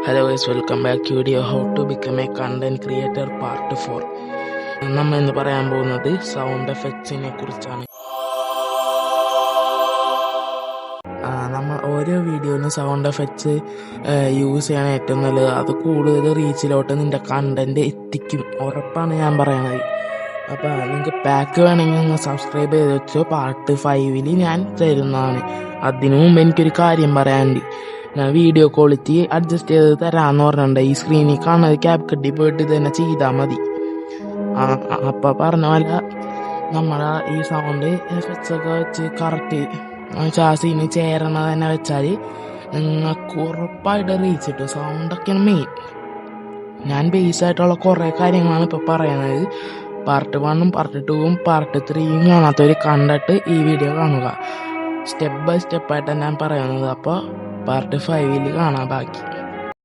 Hello guys, welcome back to video how to become a content creator part 4. നമ്മൾ ഇന്ന് പറയാൻ പോകുന്നത് sound എഫക്ട്സിനെ കുറിച്ചാണ്. നമ്മൾ ഓരോ വീഡിയോയിലും സൗണ്ട് എഫക്ട്സ് യൂസ് ചെയ്യാൻ ഏറ്റവും നല്ലത്. അത് കൂടുതൽ റീച്ചിലോട്ട് നിൻ്റെ കണ്ടന്റ് എത്തിക്കും, ഉറപ്പാണ് ഞാൻ പറയണത്. അപ്പോൾ നിങ്ങൾക്ക് പാക്ക് വേണമെങ്കിൽ നിങ്ങൾ സബ്സ്ക്രൈബ് ചെയ്ത് വെച്ചോ. പാർട്ട് 5 ഞാൻ തരുന്നതാണ്. അതിനു മുമ്പ് എനിക്കൊരു കാര്യം പറയാനുണ്ട്. ഞാൻ വീഡിയോ ക്വാളിറ്റി അഡ്ജസ്റ്റ് ചെയ്ത് തരാമെന്ന് പറഞ്ഞിട്ടുണ്ട്. ഈ സ്ക്രീനിൽ കാണുന്നത് ക്യാപ് കട്ടിൽ പോയിട്ട് ഇത് തന്നെ ചെയ്താൽ മതി. അപ്പം പറഞ്ഞ പോലെ നമ്മളെ ഈ സൗണ്ട് എഫക്ട്സൊക്കെ വെച്ച് കറക്റ്റ് ആ സീന് ചേരണത് തന്നെ വെച്ചാൽ നിങ്ങൾക്ക് ഉറപ്പായിട്ട് റീച്ച് കിട്ടും. സൗണ്ടൊക്കെയാണ് മെയിൻ. ഞാൻ ബേസായിട്ടുള്ള കുറേ കാര്യങ്ങളാണ് ഇപ്പോൾ പറയുന്നത്. പാർട്ട് 1ഉം പാർട്ട് 2ഉം പാർട്ട് 3യും കാണാത്തവർ കണ്ടിട്ട് ഈ വീഡിയോ കാണുക. സ്റ്റെപ്പ് ബൈ സ്റ്റെപ്പായിട്ടാണ് ഞാൻ പറയുന്നത്. അപ്പോൾ പാർട്ട് 5 കാണാം ബാക്കി.